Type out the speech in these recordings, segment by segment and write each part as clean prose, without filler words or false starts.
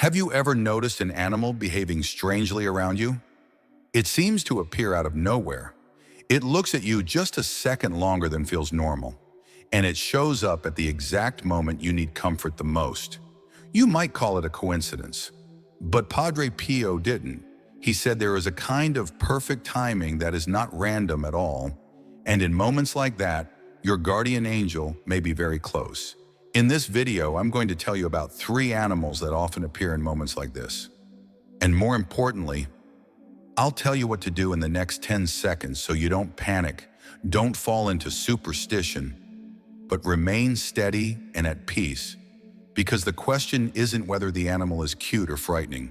Have you ever noticed an animal behaving strangely around you? It seems to appear out of nowhere. It looks at you just a second longer than feels normal, and it shows up at the exact moment you need comfort the most. You might call it a coincidence, but Padre Pio didn't. He said there is a kind of perfect timing that is not random at all, and in moments like that, your guardian angel may be very close. In this video, I'm going to tell you about 3 animals that often appear in moments like this. And more importantly, I'll tell you what to do in the next 10 seconds so you don't panic, don't fall into superstition, but remain steady and at peace. Because the question isn't whether the animal is cute or frightening.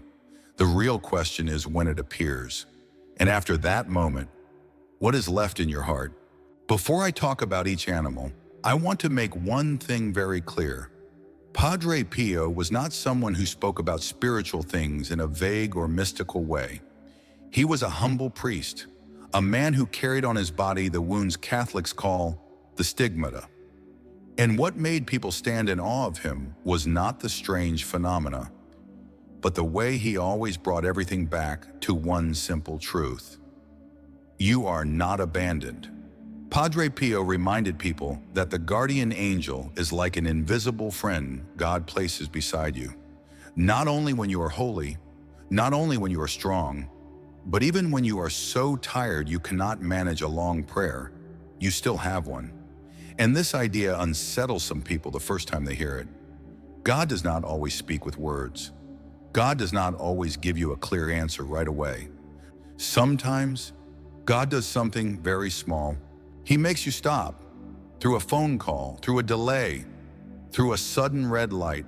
The real question is when it appears. And after that moment, what is left in your heart? Before I talk about each animal, I want to make one thing very clear. Padre Pio was not someone who spoke about spiritual things in a vague or mystical way. He was a humble priest, a man who carried on his body the wounds Catholics call the stigmata. And what made people stand in awe of him was not the strange phenomena, but the way he always brought everything back to one simple truth. You are not abandoned. Padre Pio reminded people that the guardian angel is like an invisible friend God places beside you. Not only when you are holy, not only when you are strong, but even when you are so tired you cannot manage a long prayer, you still have one. And this idea unsettles some people the first time they hear it. God does not always speak with words. God does not always give you a clear answer right away. Sometimes, God does something very small. He makes you stop, through a phone call, through a delay, through a sudden red light,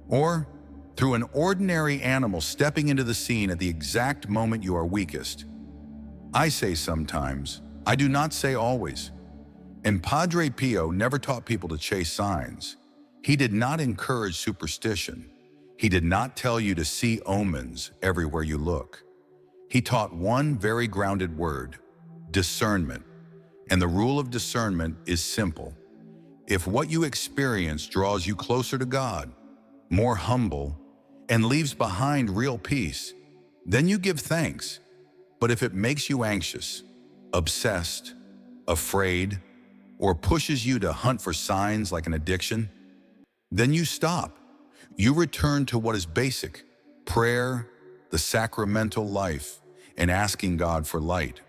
or through an ordinary animal stepping into the scene at the exact moment you are weakest. I say sometimes, I do not say always. And Padre Pio never taught people to chase signs. He did not encourage superstition. He did not tell you to see omens everywhere you look. He taught one very grounded word: discernment. And the rule of discernment is simple. If what you experience draws you closer to God, more humble, and leaves behind real peace, then you give thanks. But if it makes you anxious, obsessed, afraid, or pushes you to hunt for signs like an addiction, then you stop. You return to what is basic: prayer, the sacramental life, and asking God for light.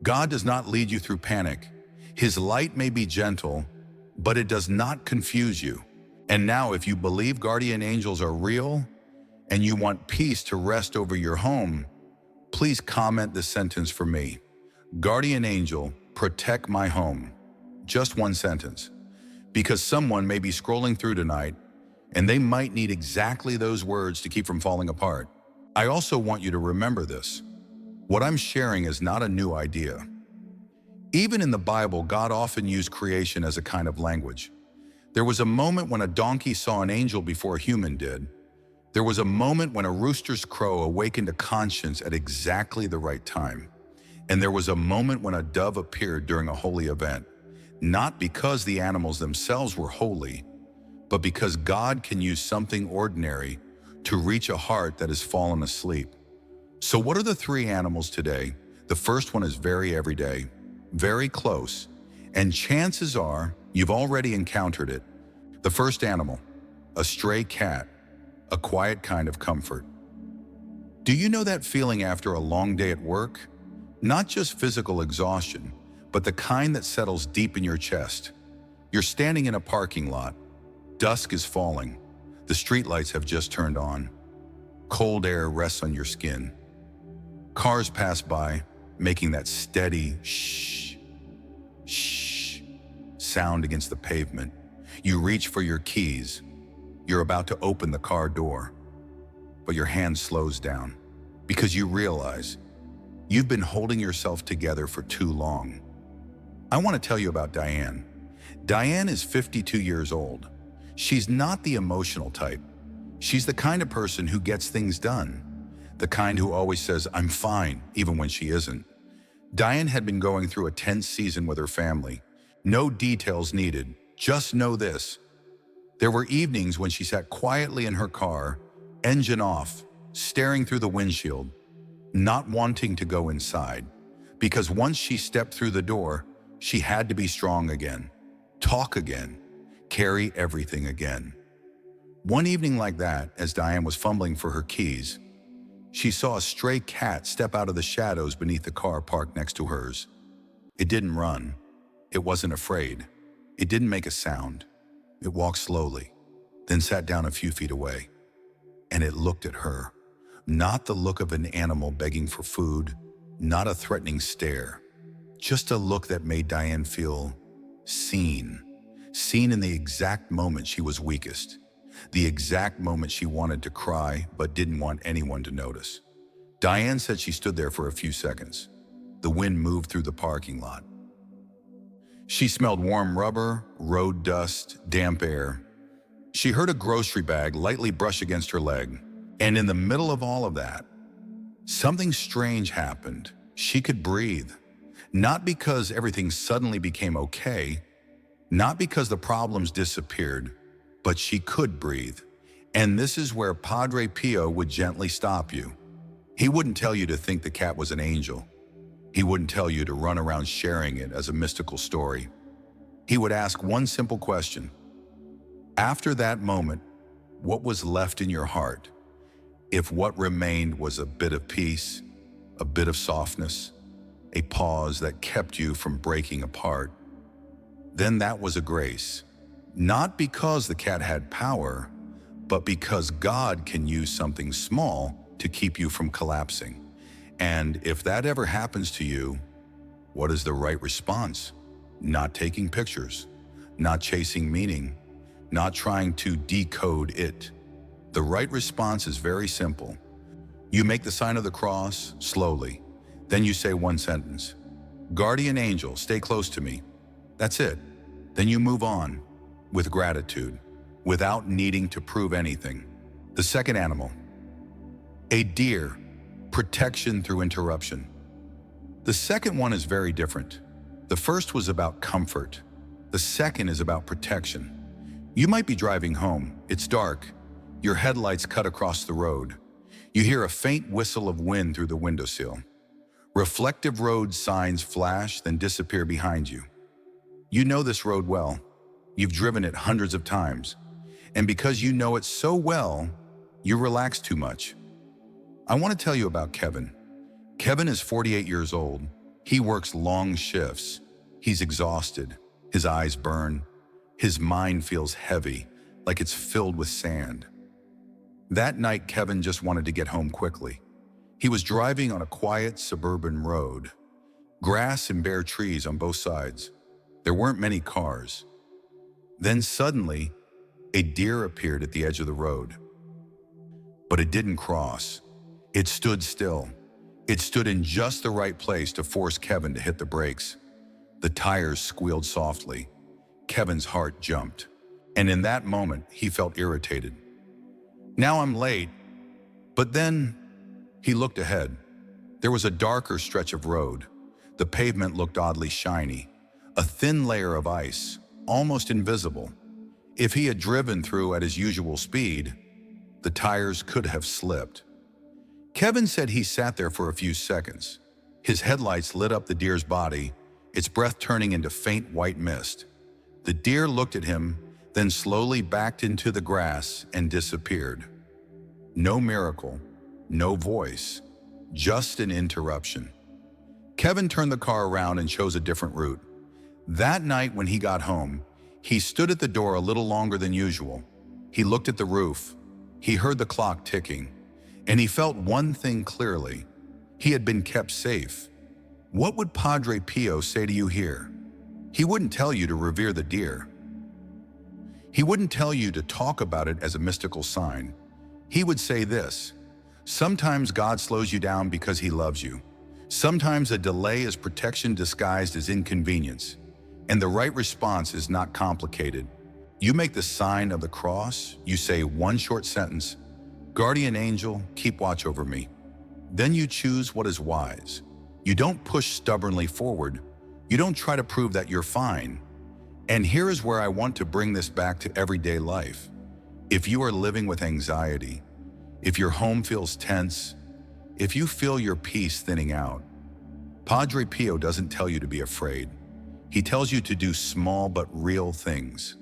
God does not lead you through panic. His light may be gentle, but it does not confuse you. And now, if you believe guardian angels are real and you want peace to rest over your home, please comment this sentence for me. Guardian angel, protect my home. Just one sentence. Because someone may be scrolling through tonight and they might need exactly those words to keep from falling apart. I also want you to remember this. What I'm sharing is not a new idea. Even in the Bible, God often used creation as a kind of language. There was a moment when a donkey saw an angel before a human did. There was a moment when a rooster's crow awakened a conscience at exactly the right time. And there was a moment when a dove appeared during a holy event, not because the animals themselves were holy, but because God can use something ordinary to reach a heart that has fallen asleep. So what are the 3 animals today? The first one is very everyday, very close, and chances are you've already encountered it. The first animal, a stray cat, a quiet kind of comfort. Do you know that feeling after a long day at work? Not just physical exhaustion, but the kind that settles deep in your chest. You're standing in a parking lot. Dusk is falling. The streetlights have just turned on. Cold air rests on your skin. Cars pass by, making that steady shh, shh sound against the pavement. You reach for your keys. You're about to open the car door, but your hand slows down because you realize you've been holding yourself together for too long. I want to tell you about Diane. Diane is 52 years old. She's not the emotional type. She's the kind of person who gets things done. The kind who always says, "I'm fine," even when she isn't. Diane had been going through a tense season with her family. No details needed, just know this. There were evenings when she sat quietly in her car engine off, staring through the windshield, not wanting to go inside, because once she stepped through the door, she had to be strong again, talk again, carry everything again. One evening like that, as Diane was fumbling for her keys, she saw a stray cat step out of the shadows beneath the car parked next to hers. It didn't run. It wasn't afraid. It didn't make a sound. It walked slowly, then sat down a few feet away. And it looked at her. Not the look of an animal begging for food, not a threatening stare. Just a look that made Diane feel seen. Seen in the exact moment she was weakest. The exact moment she wanted to cry but didn't want anyone to notice. Diane said she stood there for a few seconds. The wind moved through the parking lot. She smelled warm rubber, road dust, damp air. She heard a grocery bag lightly brush against her leg. And in the middle of all of that, something strange happened. She could breathe. Not because everything suddenly became okay, not because the problems disappeared, but she could breathe. And this is where Padre Pio would gently stop you. He wouldn't tell you to think the cat was an angel. He wouldn't tell you to run around sharing it as a mystical story. He would ask one simple question. After that moment, what was left in your heart? If what remained was a bit of peace, a bit of softness, a pause that kept you from breaking apart, then that was a grace. Not because the cat had power, but because God can use something small to keep you from collapsing. And if that ever happens to you, what is the right response? Not taking pictures, not chasing meaning, not trying to decode it. The right response is very simple. You make the sign of the cross slowly. Then you say one sentence. Guardian angel, stay close to me. That's it. Then you move on with gratitude, without needing to prove anything. The second animal. A deer. Protection through interruption. The second one is very different. The first was about comfort. The second is about protection. You might be driving home. It's dark. Your headlights cut across the road. You hear a faint whistle of wind through the windowsill. Reflective road signs flash, then disappear behind you. You know this road well. You've driven it hundreds of times. And because you know it so well, you relax too much. I want to tell you about Kevin. Kevin is 48 years old. He works long shifts. He's exhausted. His eyes burn. His mind feels heavy, like it's filled with sand. That night, Kevin just wanted to get home quickly. He was driving on a quiet suburban road. Grass and bare trees on both sides. There weren't many cars. Then suddenly, a deer appeared at the edge of the road. But it didn't cross. It stood still. It stood in just the right place to force Kevin to hit the brakes. The tires squealed softly. Kevin's heart jumped. And in that moment, he felt irritated. Now I'm late. But then he looked ahead. There was a darker stretch of road. The pavement looked oddly shiny. A thin layer of ice, almost invisible. If he had driven through at his usual speed, the tires could have slipped. Kevin said he sat there for a few seconds. His headlights lit up the deer's body, its breath turning into faint white mist. The deer looked at him, then slowly backed into the grass and disappeared. No miracle, no voice, just an interruption. Kevin turned the car around and chose a different route. That night when he got home, he stood at the door a little longer than usual. He looked at the roof. He heard the clock ticking. And he felt one thing clearly. He had been kept safe. What would Padre Pio say to you here? He wouldn't tell you to revere the deer. He wouldn't tell you to talk about it as a mystical sign. He would say this: sometimes God slows you down because he loves you. Sometimes a delay is protection disguised as inconvenience. And the right response is not complicated. You make the sign of the cross, you say one short sentence, Guardian angel, keep watch over me. Then you choose what is wise. You don't push stubbornly forward. You don't try to prove that you're fine. And here is where I want to bring this back to everyday life. If you are living with anxiety, if your home feels tense, if you feel your peace thinning out, Padre Pio doesn't tell you to be afraid. He tells you to do small but real things.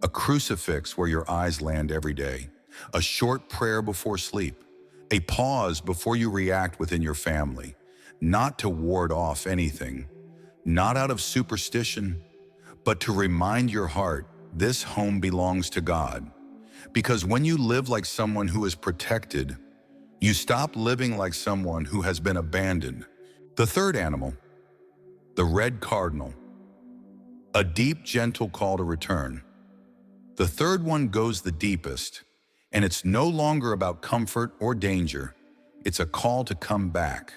A crucifix where your eyes land every day, a short prayer before sleep, a pause before you react within your family, not to ward off anything, not out of superstition, but to remind your heart this home belongs to God. Because when you live like someone who is protected, you stop living like someone who has been abandoned. The third animal, the red cardinal, a deep, gentle call to return. The third one goes the deepest, and it's no longer about comfort or danger. It's a call to come back.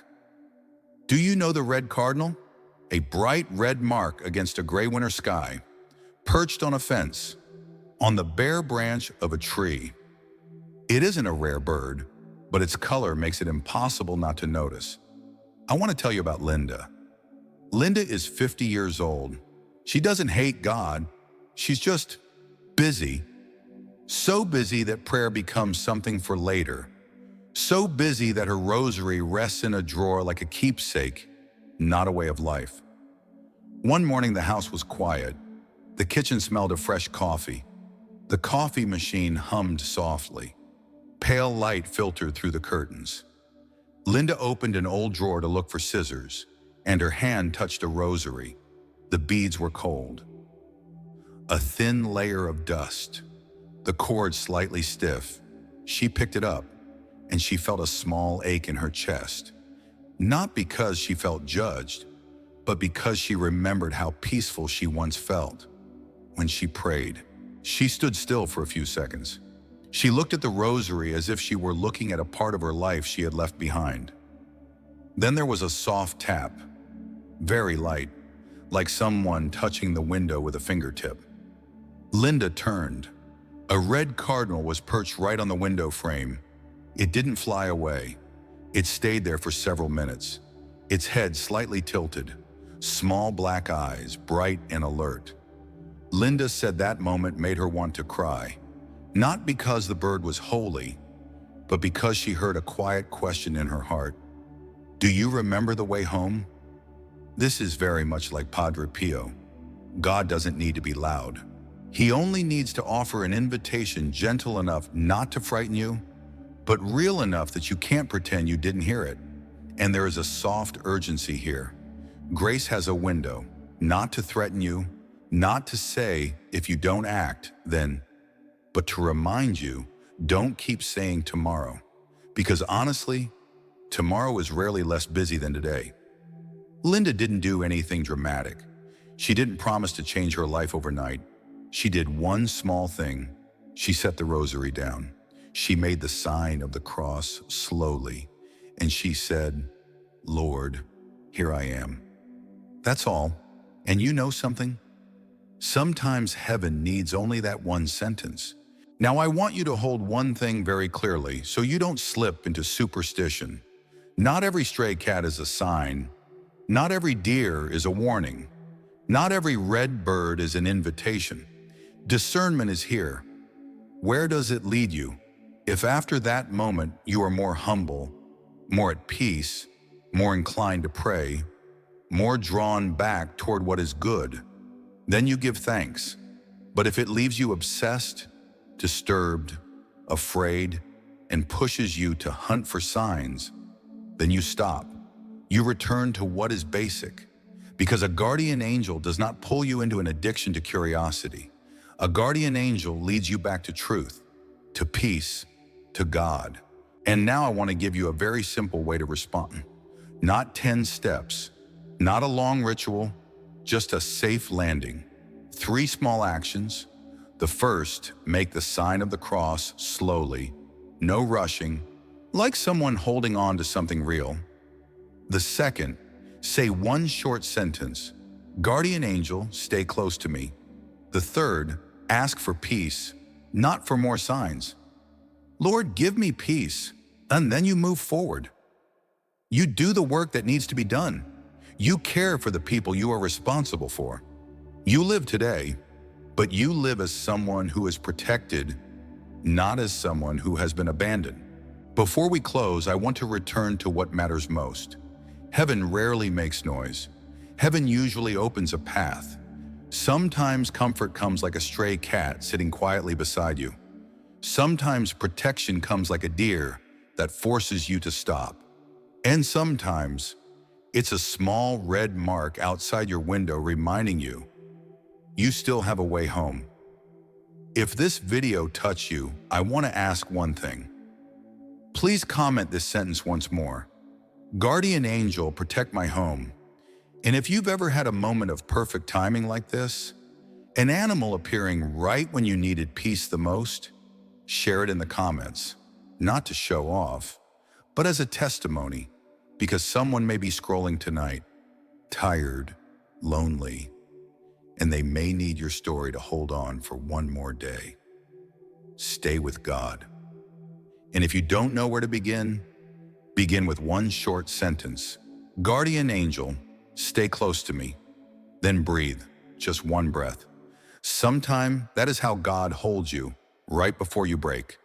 Do you know the red cardinal? A bright red mark against a gray winter sky, perched on a fence, on the bare branch of a tree. It isn't a rare bird, but its color makes it impossible not to notice. I want to tell you about Linda. Linda is 50 years old. She doesn't hate God. She's just busy. So busy that prayer becomes something for later. So busy that her rosary rests in a drawer like a keepsake, not a way of life. One morning the house was quiet. The kitchen smelled of fresh coffee. The coffee machine hummed softly. Pale light filtered through the curtains. Linda opened an old drawer to look for scissors, and her hand touched a rosary. The beads were cold. A thin layer of dust. The cord slightly stiff. She picked it up, and she felt a small ache in her chest. Not because she felt judged, but because she remembered how peaceful she once felt when she prayed. She stood still for a few seconds. She looked at the rosary as if she were looking at a part of her life she had left behind. Then there was a soft tap, very light, like someone touching the window with a fingertip. Linda turned. A red cardinal was perched right on the window frame. It didn't fly away. It stayed there for several minutes, its head slightly tilted, small black eyes, bright and alert. Linda said that moment made her want to cry, not because the bird was holy, but because she heard a quiet question in her heart. Do you remember the way home? This is very much like Padre Pio. God doesn't need to be loud. He only needs to offer an invitation gentle enough not to frighten you, but real enough that you can't pretend you didn't hear it. And there is a soft urgency here. Grace has a window, not to threaten you, not to say, if you don't act, then, but to remind you, don't keep saying tomorrow. Because honestly, tomorrow is rarely less busy than today. Linda didn't do anything dramatic. She didn't promise to change her life overnight. She did one small thing. She set the rosary down. She made the sign of the cross slowly, and she said, Lord, here I am. That's all. And you know something? Sometimes heaven needs only that one sentence. Now I want you to hold one thing very clearly so you don't slip into superstition. Not every stray cat is a sign. Not every deer is a warning. Not every red bird is an invitation. Discernment is here. Where does it lead you? If after that moment you are more humble, more at peace, more inclined to pray, more drawn back toward what is good, then you give thanks. But if it leaves you obsessed, disturbed, afraid, and pushes you to hunt for signs, then you stop. You return to what is basic. Because a guardian angel does not pull you into an addiction to curiosity. A guardian angel leads you back to truth, to peace, to God. And now I want to give you a very simple way to respond. Not 10 steps, not a long ritual, just a safe landing. 3 small actions. The first, make the sign of the cross slowly, no rushing, like someone holding on to something real. The second, say one short sentence, Guardian angel, stay close to me. The third, ask for peace, not for more signs. Lord, give me peace, and then you move forward. You do the work that needs to be done. You care for the people you are responsible for. You live today, but you live as someone who is protected, not as someone who has been abandoned. Before we close, I want to return to what matters most. Heaven rarely makes noise. Heaven usually opens a path. Sometimes comfort comes like a stray cat sitting quietly beside you. Sometimes protection comes like a deer that forces you to stop. And sometimes it's a small red mark outside your window reminding you still have a way home. If this video touched you, I want to ask one thing. Please comment this sentence once more. Guardian angel, protect my home. And if you've ever had a moment of perfect timing like this, an animal appearing right when you needed peace the most, share it in the comments, not to show off, but as a testimony, because someone may be scrolling tonight, tired, lonely, and they may need your story to hold on for one more day. Stay with God. And if you don't know where to begin with one short sentence. Guardian angel, stay close to me. Then breathe, just one breath. Sometime that is how God holds you right before you break.